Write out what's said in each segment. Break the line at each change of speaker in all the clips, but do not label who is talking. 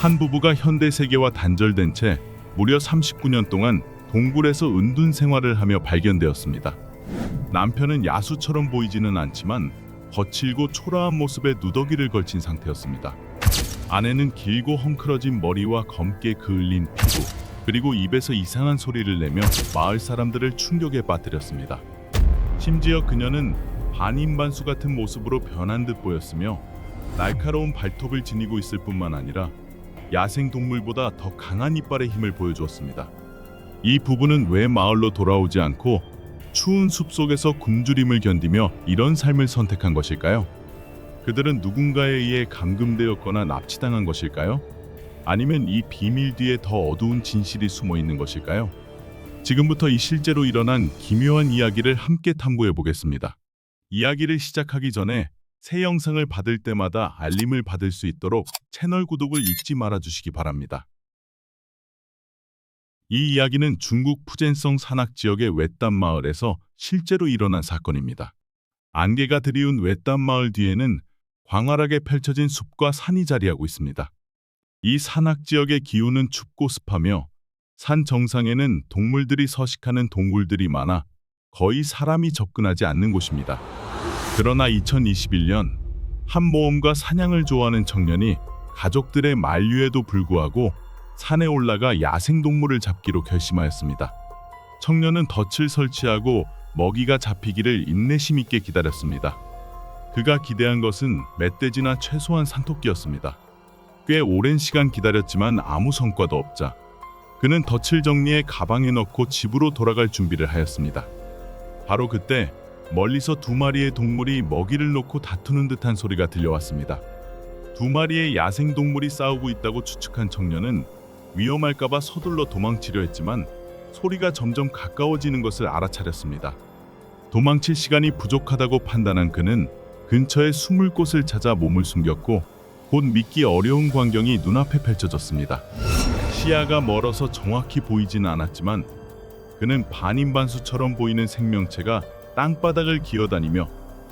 한 부부가 현대 세계와 단절된 채 무려 39년 동안 동굴에서 은둔 생활을 하며 발견되었습니다. 남편은 야수처럼 보이지는 않지만 거칠고 초라한 모습에 누더기를 걸친 상태였습니다. 아내는 길고 헝클어진 머리와 검게 그을린 피부, 그리고 입에서 이상한 소리를 내며 마을 사람들을 충격에 빠뜨렸습니다. 심지어 그녀는 반인반수 같은 모습으로 변한 듯 보였으며 날카로운 발톱을 지니고 있을 뿐만 아니라 야생동물보다 더 강한 이빨의 힘을 보여주었습니다. 이 부부는 왜 마을로 돌아오지 않고 추운 숲속에서 굶주림을 견디며 이런 삶을 선택한 것일까요? 그들은 누군가에 의해 감금되었거나 납치당한 것일까요? 아니면 이 비밀 뒤에 더 어두운 진실이 숨어 있는 것일까요? 지금부터 이 실제로 일어난 기묘한 이야기를 함께 탐구해 보겠습니다. 이야기를 시작하기 전에 새 영상을 받을 때마다 알림을 받을 수 있도록 채널 구독을 잊지 말아 주시기 바랍니다. 이 이야기는 중국 푸젠성 산악 지역의 외딴 마을에서 실제로 일어난 사건입니다. 안개가 드리운 외딴 마을 뒤에는 광활하게 펼쳐진 숲과 산이 자리하고 있습니다. 이 산악 지역의 기후는 춥고 습하며 산 정상에는 동물들이 서식하는 동굴들이 많아 거의 사람이 접근하지 않는 곳입니다. 그러나 2021년 한 모험가 사냥을 좋아하는 청년이 가족들의 만류에도 불구하고 산에 올라가 야생동물을 잡기로 결심하였습니다. 청년은 덫을 설치하고 먹이가 잡히기를 인내심 있게 기다렸습니다. 그가 기대한 것은 멧돼지나 최소한 산토끼였습니다. 꽤 오랜 시간 기다렸지만 아무 성과도 없자 그는 덫을 정리해 가방에 넣고 집으로 돌아갈 준비를 하였습니다. 바로 그때 멀리서 두 마리의 동물이 먹이를 놓고 다투는 듯한 소리가 들려왔습니다. 두 마리의 야생동물이 싸우고 있다고 추측한 청년은 위험할까봐 서둘러 도망치려 했지만 소리가 점점 가까워지는 것을 알아차렸습니다. 도망칠 시간이 부족하다고 판단한 그는 근처에 숨을 곳을 찾아 몸을 숨겼고 곧 믿기 어려운 광경이 눈앞에 펼쳐졌습니다. 시야가 멀어서 정확히 보이지는 않았지만 그는 반인반수처럼 보이는 생명체가 땅바닥을 기어다니며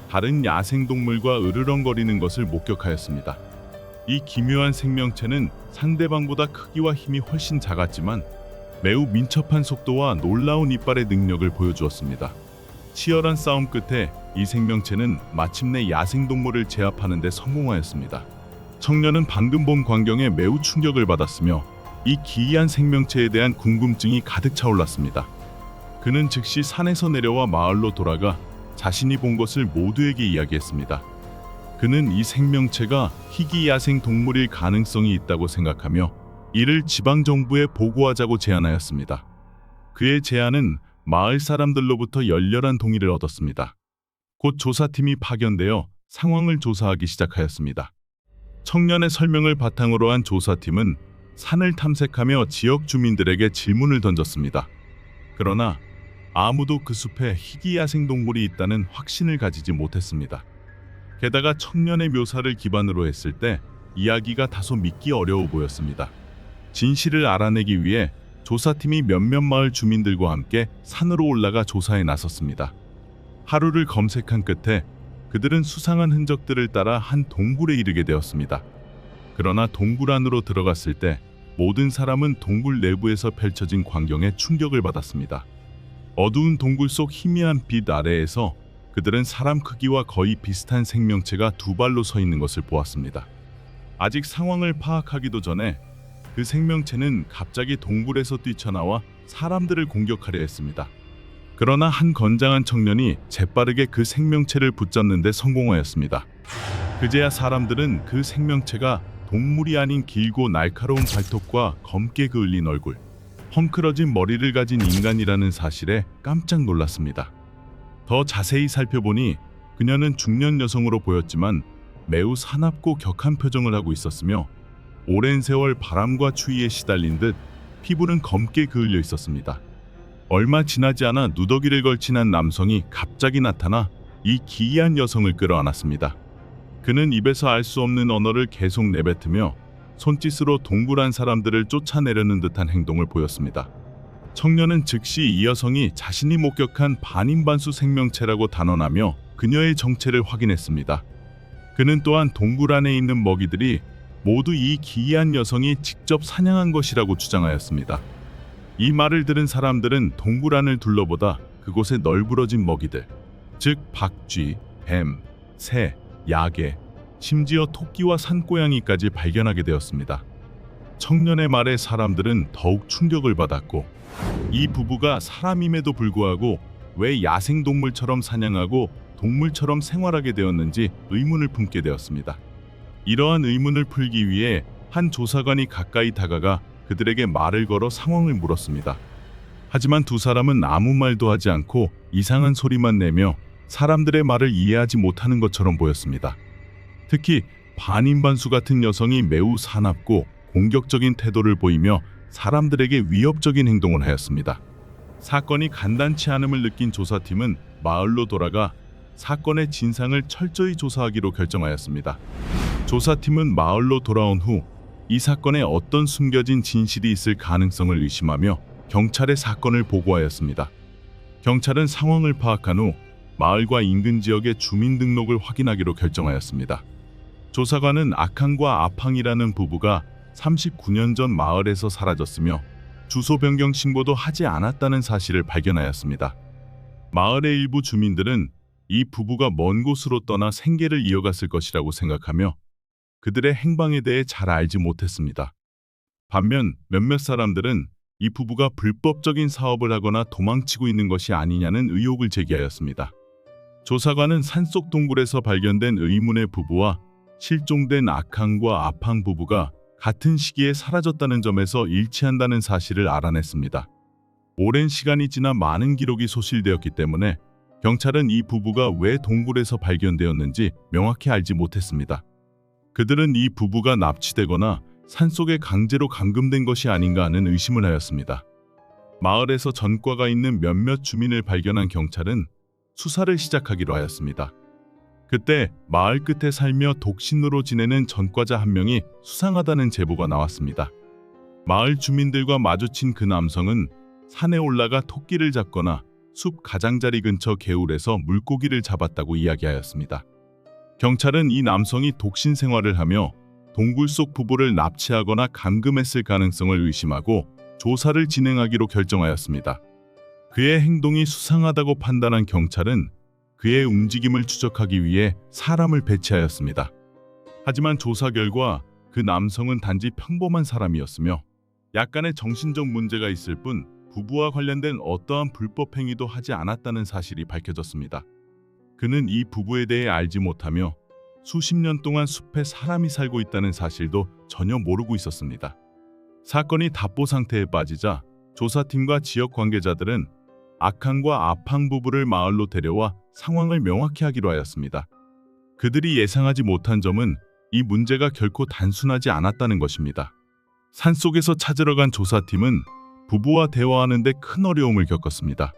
다른 야생동물과 으르렁거리는 것을 목격하였습니다. 이 기묘한 생명체는 상대방보다 크기와 힘이 훨씬 작았지만 매우 민첩한 속도와 놀라운 이빨의 능력을 보여주었습니다. 치열한 싸움 끝에 이 생명체는 마침내 야생동물을 제압하는 데 성공하였습니다. 청년은 방금 본 광경에 매우 충격을 받았으며 이 기이한 생명체에 대한 궁금증이 가득 차올랐습니다. 그는 즉시 산에서 내려와 마을로 돌아가 자신이 본 것을 모두에게 이야기했습니다. 그는 이 생명체가 희귀 야생 동물일 가능성이 있다고 생각하며 이를 지방정부에 보고하자고 제안하였습니다. 그의 제안은 마을 사람들로부터 열렬한 동의를 얻었습니다. 곧 조사팀이 파견되어 상황을 조사하기 시작하였습니다. 청년의 설명을 바탕으로 한 조사팀은 산을 탐색하며 지역 주민들에게 질문을 던졌습니다. 그러나 아무도 그 숲에 희귀 야생동물이 있다는 확신을 가지지 못했습니다. 게다가 청년의 묘사를 기반으로 했을 때 이야기가 다소 믿기 어려워 보였습니다. 진실을 알아내기 위해 조사팀이 몇몇 마을 주민들과 함께 산으로 올라가 조사에 나섰습니다. 하루를 검색한 끝에 그들은 수상한 흔적들을 따라 한 동굴에 이르게 되었습니다. 그러나 동굴 안으로 들어갔을 때 모든 사람은 동굴 내부에서 펼쳐진 광경에 충격을 받았습니다. 어두운 동굴 속 희미한 빛 아래에서 그들은 사람 크기와 거의 비슷한 생명체가 두 발로 서 있는 것을 보았습니다. 아직 상황을 파악하기도 전에 그 생명체는 갑자기 동굴에서 뛰쳐나와 사람들을 공격하려 했습니다. 그러나 한 건장한 청년이 재빠르게 그 생명체를 붙잡는 데 성공하였습니다. 그제야 사람들은 그 생명체가 동물이 아닌 길고 날카로운 발톱과 검게 그을린 얼굴, 헝클어진 머리를 가진 인간이라는 사실에 깜짝 놀랐습니다. 더 자세히 살펴보니 그녀는 중년 여성으로 보였지만 매우 사납고 격한 표정을 하고 있었으며 오랜 세월 바람과 추위에 시달린 듯 피부는 검게 그을려 있었습니다. 얼마 지나지 않아 누더기를 걸친 한 남성이 갑자기 나타나 이 기이한 여성을 끌어안았습니다. 그는 입에서 알 수 없는 언어를 계속 내뱉으며 손짓으로 동굴 안 사람들을 쫓아내려는 듯한 행동을 보였습니다. 청년은 즉시 이 여성이 자신이 목격한 반인반수 생명체라고 단언하며 그녀의 정체를 확인했습니다. 그는 또한 동굴 안에 있는 먹이들이 모두 이 기이한 여성이 직접 사냥한 것이라고 주장하였습니다. 이 말을 들은 사람들은 동굴 안을 둘러보다 그곳에 널브러진 먹이들, 즉 박쥐, 뱀, 새, 야개, 심지어 토끼와 산고양이까지 발견하게 되었습니다. 청년의 말에 사람들은 더욱 충격을 받았고, 이 부부가 사람임에도 불구하고 왜 야생동물처럼 사냥하고 동물처럼 생활하게 되었는지 의문을 품게 되었습니다. 이러한 의문을 풀기 위해 한 조사관이 가까이 다가가 그들에게 말을 걸어 상황을 물었습니다. 하지만 두 사람은 아무 말도 하지 않고 이상한 소리만 내며 사람들의 말을 이해하지 못하는 것처럼 보였습니다. 특히 반인반수 같은 여성이 매우 사납고 공격적인 태도를 보이며 사람들에게 위협적인 행동을 하였습니다. 사건이 간단치 않음을 느낀 조사팀은 마을로 돌아가 사건의 진상을 철저히 조사하기로 결정하였습니다. 조사팀은 마을로 돌아온 후 이 사건에 어떤 숨겨진 진실이 있을 가능성을 의심하며 경찰에 사건을 보고하였습니다. 경찰은 상황을 파악한 후 마을과 인근 지역의 주민등록을 확인하기로 결정하였습니다. 조사관은 아캉과 아팡이라는 부부가 39년 전 마을에서 사라졌으며 주소 변경 신고도 하지 않았다는 사실을 발견하였습니다. 마을의 일부 주민들은 이 부부가 먼 곳으로 떠나 생계를 이어갔을 것이라고 생각하며 그들의 행방에 대해 잘 알지 못했습니다. 반면 몇몇 사람들은 이 부부가 불법적인 사업을 하거나 도망치고 있는 것이 아니냐는 의혹을 제기하였습니다. 조사관은 산속 동굴에서 발견된 의문의 부부와 실종된 아캉과 아팡 부부가 같은 시기에 사라졌다는 점에서 일치한다는 사실을 알아냈습니다. 오랜 시간이 지나 많은 기록이 소실되었기 때문에 경찰은 이 부부가 왜 동굴에서 발견되었는지 명확히 알지 못했습니다. 그들은 이 부부가 납치되거나 산속에 강제로 감금된 것이 아닌가 하는 의심을 하였습니다. 마을에서 전과가 있는 몇몇 주민을 발견한 경찰은 수사를 시작하기로 하였습니다. 그때 마을 끝에 살며 독신으로 지내는 전과자 한 명이 수상하다는 제보가 나왔습니다. 마을 주민들과 마주친 그 남성은 산에 올라가 토끼를 잡거나 숲 가장자리 근처 개울에서 물고기를 잡았다고 이야기하였습니다. 경찰은 이 남성이 독신 생활을 하며 동굴 속 부부를 납치하거나 감금했을 가능성을 의심하고 조사를 진행하기로 결정하였습니다. 그의 행동이 수상하다고 판단한 경찰은 그의 움직임을 추적하기 위해 사람을 배치하였습니다. 하지만 조사 결과 그 남성은 단지 평범한 사람이었으며 약간의 정신적 문제가 있을 뿐 부부와 관련된 어떠한 불법 행위도 하지 않았다는 사실이 밝혀졌습니다. 그는 이 부부에 대해 알지 못하며 수십 년 동안 숲에 사람이 살고 있다는 사실도 전혀 모르고 있었습니다. 사건이 답보 상태에 빠지자 조사팀과 지역 관계자들은 아캉과 아팡 부부를 마을로 데려와 상황을 명확히 하기로 하였습니다. 그들이 예상하지 못한 점은 이 문제가 결코 단순하지 않았다는 것입니다. 산속에서 찾으러 간 조사팀은 부부와 대화하는 데 큰 어려움을 겪었습니다.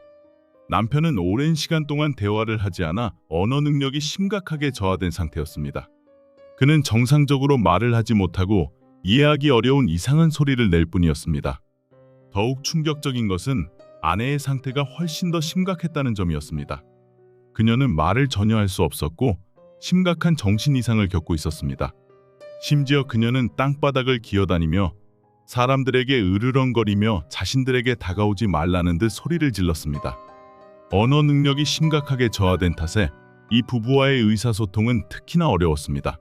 남편은 오랜 시간 동안 대화를 하지 않아 언어 능력이 심각하게 저하된 상태였습니다. 그는 정상적으로 말을 하지 못하고 이해하기 어려운 이상한 소리를 낼 뿐이었습니다. 더욱 충격적인 것은 아내의 상태가 훨씬 더 심각했다는 점이었습니다. 그녀는 말을 전혀 할 수 없었고 심각한 정신 이상을 겪고 있었습니다. 심지어 그녀는 땅바닥을 기어다니며 사람들에게 으르렁거리며 자신들에게 다가오지 말라는 듯 소리를 질렀습니다. 언어 능력이 심각하게 저하된 탓에 이 부부와의 의사소통은 특히나 어려웠습니다.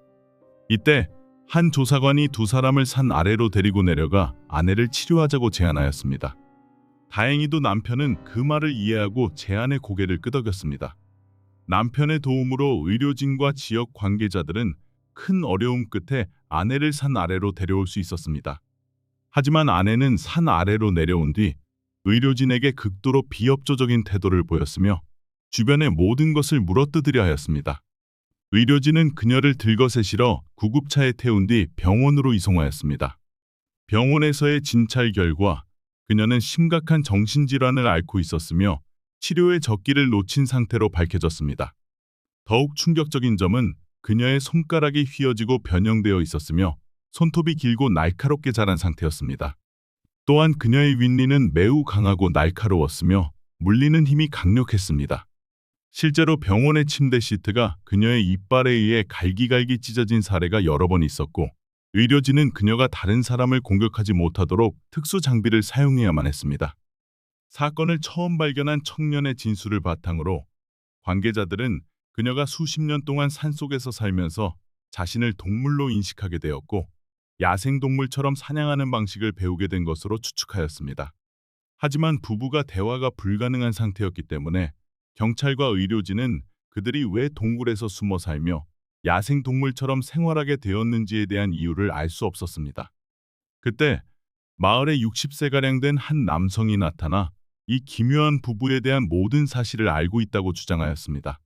이때 한 조사관이 두 사람을 산 아래로 데리고 내려가 아내를 치료하자고 제안하였습니다. 다행히도 남편은 그 말을 이해하고 제안의 고개를 끄덕였습니다. 남편의 도움으로 의료진과 지역 관계자들은 큰 어려움 끝에 아내를 산 아래로 데려올 수 있었습니다. 하지만 아내는 산 아래로 내려온 뒤 의료진에게 극도로 비협조적인 태도를 보였으며 주변의 모든 것을 물어뜯으려 하였습니다. 의료진은 그녀를 들것에 실어 구급차에 태운 뒤 병원으로 이송하였습니다. 병원에서의 진찰 결과 그녀는 심각한 정신질환을 앓고 있었으며 치료의 적기를 놓친 상태로 밝혀졌습니다. 더욱 충격적인 점은 그녀의 손가락이 휘어지고 변형되어 있었으며 손톱이 길고 날카롭게 자란 상태였습니다. 또한 그녀의 윗니는 매우 강하고 날카로웠으며 물리는 힘이 강력했습니다. 실제로 병원의 침대 시트가 그녀의 이빨에 의해 갈기갈기 찢어진 사례가 여러 번 있었고 의료진은 그녀가 다른 사람을 공격하지 못하도록 특수 장비를 사용해야만 했습니다. 사건을 처음 발견한 청년의 진술을 바탕으로 관계자들은 그녀가 수십 년 동안 산속에서 살면서 자신을 동물로 인식하게 되었고 야생동물처럼 사냥하는 방식을 배우게 된 것으로 추측하였습니다. 하지만 부부가 대화가 불가능한 상태였기 때문에 경찰과 의료진은 그들이 왜 동굴에서 숨어 살며 야생동물처럼 생활하게 되었는지에 대한 이유를 알 수 없었습니다. 그때 마을에 60세가량 된 한 남성이 나타나 이 기묘한 부부에 대한 모든 사실을 알고 있다고 주장하였습니다.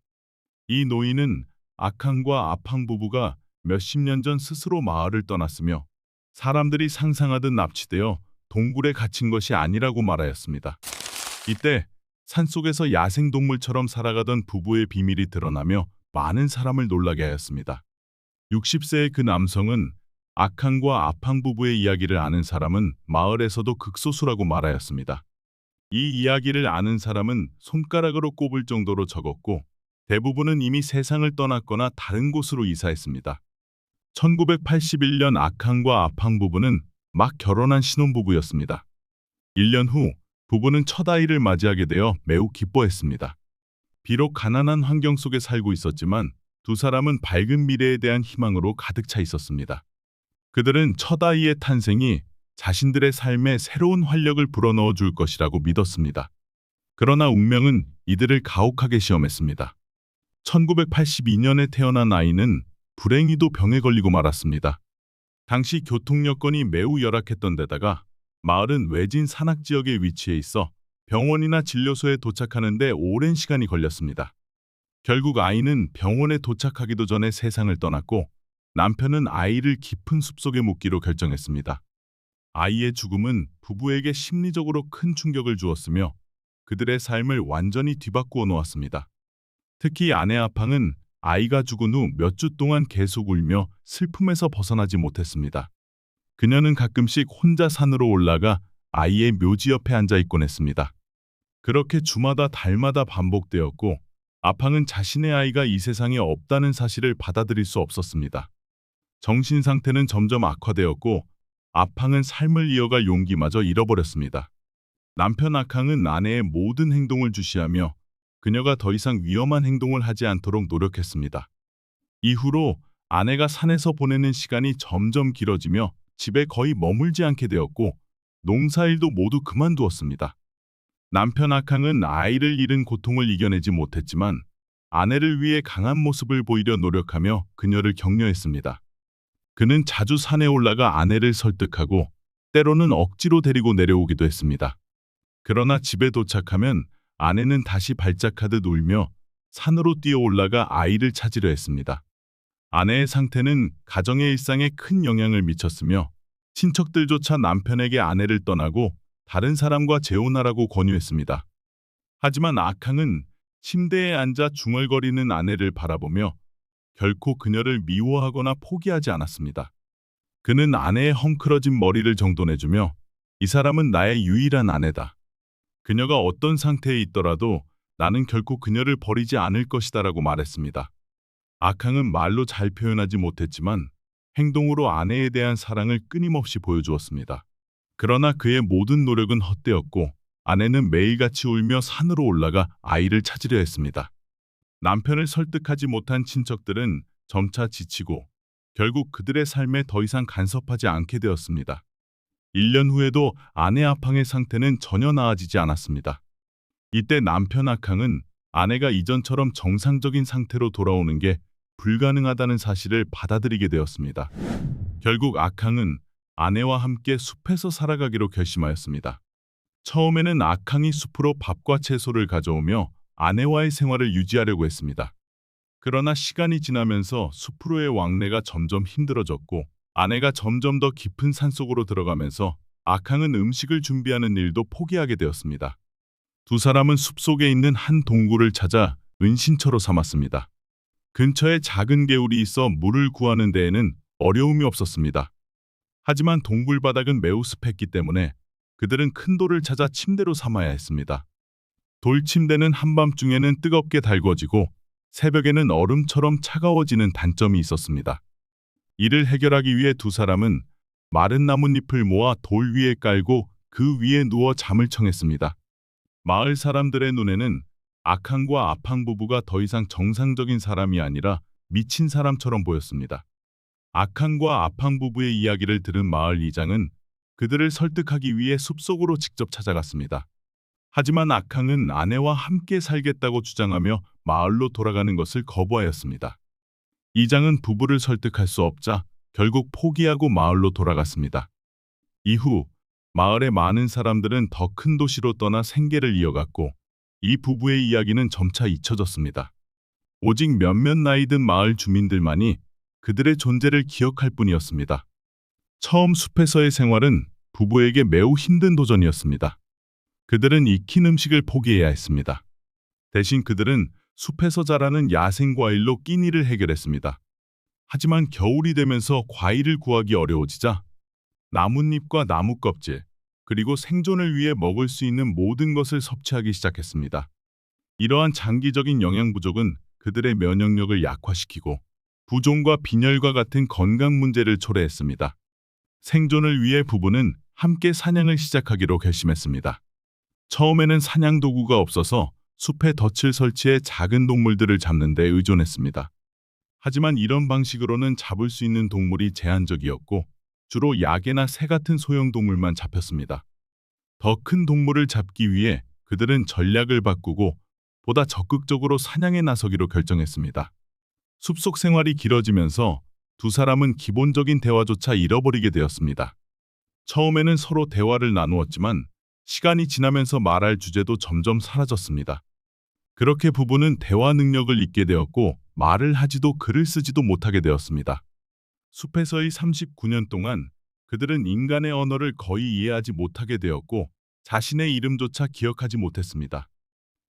이 노인은 아캉과 아팡 부부가 몇십 년 전 스스로 마을을 떠났으며 사람들이 상상하듯 납치되어 동굴에 갇힌 것이 아니라고 말하였습니다. 이때 산속에서 야생동물처럼 살아가던 부부의 비밀이 드러나며 많은 사람을 놀라게 하였습니다. 60세의 그 남성은 아칸과 아팡 부부의 이야기를 아는 사람은 마을에서도 극소수라고 말하였습니다. 이 이야기를 아는 사람은 손가락으로 꼽을 정도로 적었고 대부분은 이미 세상을 떠났거나 다른 곳으로 이사했습니다. 1981년 아칸과 아팡 부부는 막 결혼한 신혼부부였습니다. 1년 후 부부는 첫 아이를 맞이하게 되어 매우 기뻐했습니다. 비록 가난한 환경 속에 살고 있었지만 두 사람은 밝은 미래에 대한 희망으로 가득 차 있었습니다. 그들은 첫 아이의 탄생이 자신들의 삶에 새로운 활력을 불어넣어 줄 것이라고 믿었습니다. 그러나 운명은 이들을 가혹하게 시험했습니다. 1982년에 태어난 아이는 불행히도 병에 걸리고 말았습니다. 당시 교통 여건이 매우 열악했던 데다가 마을은 외진 산악 지역에 위치해 있어 병원이나 진료소에 도착하는 데 오랜 시간이 걸렸습니다. 결국 아이는 병원에 도착하기도 전에 세상을 떠났고 남편은 아이를 깊은 숲속에 묻기로 결정했습니다. 아이의 죽음은 부부에게 심리적으로 큰 충격을 주었으며 그들의 삶을 완전히 뒤바꾸어 놓았습니다. 특히 아내 아팡은 아이가 죽은 후 몇 주 동안 계속 울며 슬픔에서 벗어나지 못했습니다. 그녀는 가끔씩 혼자 산으로 올라가 아이의 묘지 옆에 앉아 있곤 했습니다. 그렇게 주마다 달마다 반복되었고 아팡은 자신의 아이가 이 세상에 없다는 사실을 받아들일 수 없었습니다. 정신 상태는 점점 악화되었고 아팡은 삶을 이어갈 용기마저 잃어버렸습니다. 남편 아캉은 아내의 모든 행동을 주시하며 그녀가 더 이상 위험한 행동을 하지 않도록 노력했습니다. 이후로 아내가 산에서 보내는 시간이 점점 길어지며 집에 거의 머물지 않게 되었고 농사일도 모두 그만두었습니다. 남편 아캉은 아이를 잃은 고통을 이겨내지 못했지만 아내를 위해 강한 모습을 보이려 노력하며 그녀를 격려했습니다. 그는 자주 산에 올라가 아내를 설득하고 때로는 억지로 데리고 내려오기도 했습니다. 그러나 집에 도착하면 아내는 다시 발작하듯 울며 산으로 뛰어 올라가 아이를 찾으려 했습니다. 아내의 상태는 가정의 일상에 큰 영향을 미쳤으며 친척들조차 남편에게 아내를 떠나고 다른 사람과 재혼하라고 권유했습니다. 하지만 아캉은 침대에 앉아 중얼거리는 아내를 바라보며 결코 그녀를 미워하거나 포기하지 않았습니다. 그는 아내의 헝클어진 머리를 정돈해주며 이 사람은 나의 유일한 아내다. 그녀가 어떤 상태에 있더라도 나는 결코 그녀를 버리지 않을 것이다라고 말했습니다. 아캉은 말로 잘 표현하지 못했지만 행동으로 아내에 대한 사랑을 끊임없이 보여주었습니다. 그러나 그의 모든 노력은 헛되었고 아내는 매일같이 울며 산으로 올라가 아이를 찾으려 했습니다. 남편을 설득하지 못한 친척들은 점차 지치고 결국 그들의 삶에 더 이상 간섭하지 않게 되었습니다. 1년 후에도 아내 아팡의 상태는 전혀 나아지지 않았습니다. 이때 남편 아캉은 아내가 이전처럼 정상적인 상태로 돌아오는 게 불가능하다는 사실을 받아들이게 되었습니다. 결국 아캉은 아내와 함께 숲에서 살아가기로 결심하였습니다. 처음에는 아캉이 숲으로 밥과 채소를 가져오며 아내와의 생활을 유지하려고 했습니다. 그러나 시간이 지나면서 숲으로의 왕래가 점점 힘들어졌고 아내가 점점 더 깊은 산속으로 들어가면서 아캉은 음식을 준비하는 일도 포기하게 되었습니다. 두 사람은 숲속에 있는 한 동굴을 찾아 은신처로 삼았습니다. 근처에 작은 개울이 있어 물을 구하는 데에는 어려움이 없었습니다. 하지만 동굴 바닥은 매우 습했기 때문에 그들은 큰 돌을 찾아 침대로 삼아야 했습니다. 돌침대는 한밤중에는 뜨겁게 달궈지고 새벽에는 얼음처럼 차가워지는 단점이 있었습니다. 이를 해결하기 위해 두 사람은 마른 나뭇잎을 모아 돌 위에 깔고 그 위에 누워 잠을 청했습니다. 마을 사람들의 눈에는 악항과 아팡 부부가 더 이상 정상적인 사람이 아니라 미친 사람처럼 보였습니다. 악항과 아팡 부부의 이야기를 들은 마을 이장은 그들을 설득하기 위해 숲속으로 직접 찾아갔습니다. 하지만 악항은 아내와 함께 살겠다고 주장하며 마을로 돌아가는 것을 거부하였습니다. 이장은 부부를 설득할 수 없자 결국 포기하고 마을로 돌아갔습니다. 이후 마을의 많은 사람들은 더 큰 도시로 떠나 생계를 이어갔고 이 부부의 이야기는 점차 잊혀졌습니다. 오직 몇몇 나이 든 마을 주민들만이 그들의 존재를 기억할 뿐이었습니다. 처음 숲에서의 생활은 부부에게 매우 힘든 도전이었습니다. 그들은 익힌 음식을 포기해야 했습니다. 대신 그들은 숲에서 자라는 야생 과일로 끼니를 해결했습니다. 하지만 겨울이 되면서 과일을 구하기 어려워지자 나뭇잎과 나무 껍질, 그리고 생존을 위해 먹을 수 있는 모든 것을 섭취하기 시작했습니다. 이러한 장기적인 영양 부족은 그들의 면역력을 약화시키고 부종과 빈혈과 같은 건강 문제를 초래했습니다. 생존을 위해 부부는 함께 사냥을 시작하기로 결심했습니다. 처음에는 사냥 도구가 없어서 숲에 덫을 설치해 작은 동물들을 잡는 데 의존했습니다. 하지만 이런 방식으로는 잡을 수 있는 동물이 제한적이었고 주로 야개나 새 같은 소형 동물만 잡혔습니다. 더 큰 동물을 잡기 위해 그들은 전략을 바꾸고 보다 적극적으로 사냥에 나서기로 결정했습니다. 숲속 생활이 길어지면서 두 사람은 기본적인 대화조차 잃어버리게 되었습니다. 처음에는 서로 대화를 나누었지만 시간이 지나면서 말할 주제도 점점 사라졌습니다. 그렇게 부부는 대화 능력을 잃게 되었고 말을 하지도 글을 쓰지도 못하게 되었습니다. 숲에서의 39년 동안 그들은 인간의 언어를 거의 이해하지 못하게 되었고 자신의 이름조차 기억하지 못했습니다.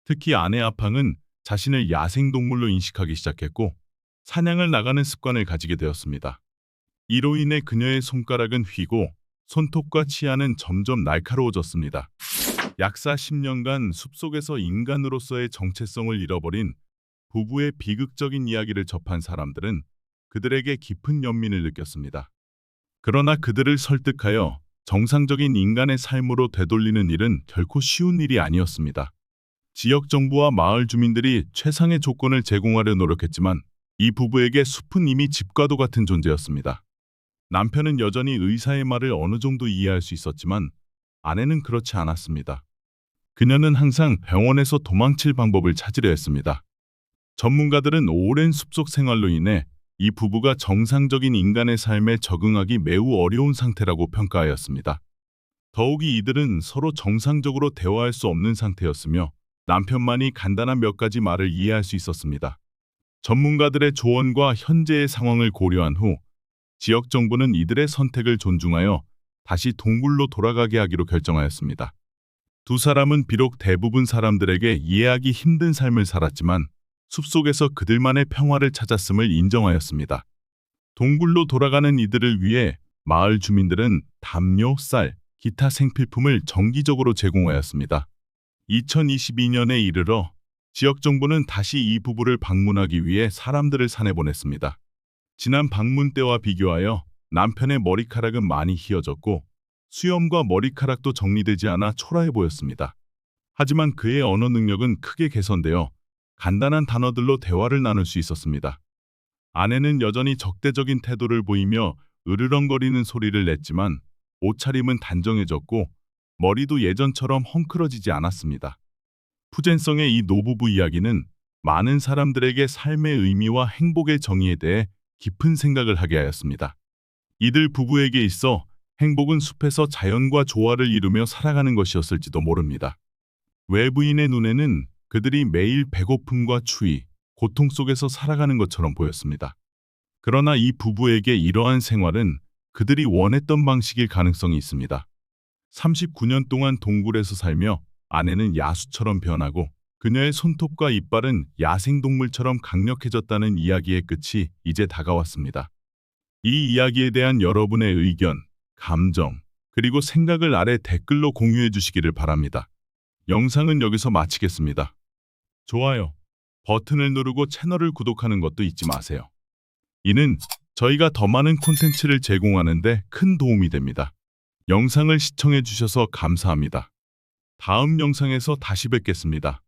특히 아내 아팡은 자신을 야생동물로 인식하기 시작했고 사냥을 나가는 습관을 가지게 되었습니다. 이로 인해 그녀의 손가락은 휘고 손톱과 치아는 점점 날카로워졌습니다. 약 40년간 숲속에서 인간으로서의 정체성을 잃어버린 부부의 비극적인 이야기를 접한 사람들은 그들에게 깊은 연민을 느꼈습니다. 그러나 그들을 설득하여 정상적인 인간의 삶으로 되돌리는 일은 결코 쉬운 일이 아니었습니다. 지역 정부와 마을 주민들이 최상의 조건을 제공하려 노력했지만 이 부부에게 숲은 이미 집과도 같은 존재였습니다. 남편은 여전히 의사의 말을 어느 정도 이해할 수 있었지만 아내는 그렇지 않았습니다. 그녀는 항상 병원에서 도망칠 방법을 찾으려 했습니다. 전문가들은 오랜 숲속 생활로 인해 이 부부가 정상적인 인간의 삶에 적응하기 매우 어려운 상태라고 평가하였습니다. 더욱이 이들은 서로 정상적으로 대화할 수 없는 상태였으며 남편만이 간단한 몇 가지 말을 이해할 수 있었습니다. 전문가들의 조언과 현재의 상황을 고려한 후 지역 정부는 이들의 선택을 존중하여 다시 동굴로 돌아가게 하기로 결정하였습니다. 두 사람은 비록 대부분 사람들에게 이해하기 힘든 삶을 살았지만 숲속에서 그들만의 평화를 찾았음을 인정하였습니다. 동굴로 돌아가는 이들을 위해 마을 주민들은 담요, 쌀, 기타 생필품을 정기적으로 제공하였습니다. 2022년에 이르러 지역 정부는 다시 이 부부를 방문하기 위해 사람들을 산에 보냈습니다. 지난 방문 때와 비교하여 남편의 머리카락은 많이 휘어졌고 수염과 머리카락도 정리되지 않아 초라해 보였습니다. 하지만 그의 언어 능력은 크게 개선되어 간단한 단어들로 대화를 나눌 수 있었습니다. 아내는 여전히 적대적인 태도를 보이며 으르렁거리는 소리를 냈지만 옷차림은 단정해졌고 머리도 예전처럼 헝클어지지 않았습니다. 푸젠성의 이 노부부 이야기는 많은 사람들에게 삶의 의미와 행복의 정의에 대해 깊은 생각을 하게 하였습니다. 이들 부부에게 있어 행복은 숲에서 자연과 조화를 이루며 살아가는 것이었을지도 모릅니다. 외부인의 눈에는 그들이 매일 배고픔과 추위, 고통 속에서 살아가는 것처럼 보였습니다. 그러나 이 부부에게 이러한 생활은 그들이 원했던 방식일 가능성이 있습니다. 39년 동안 동굴에서 살며 아내는 야수처럼 변하고 그녀의 손톱과 이빨은 야생동물처럼 강력해졌다는 이야기의 끝이 이제 다가왔습니다. 이 이야기에 대한 여러분의 의견, 감정, 그리고 생각을 아래 댓글로 공유해 주시기를 바랍니다. 영상은 여기서 마치겠습니다. 좋아요 버튼을 누르고 채널을 구독하는 것도 잊지 마세요. 이는 저희가 더 많은 콘텐츠를 제공하는데 큰 도움이 됩니다. 영상을 시청해 주셔서 감사합니다. 다음 영상에서 다시 뵙겠습니다.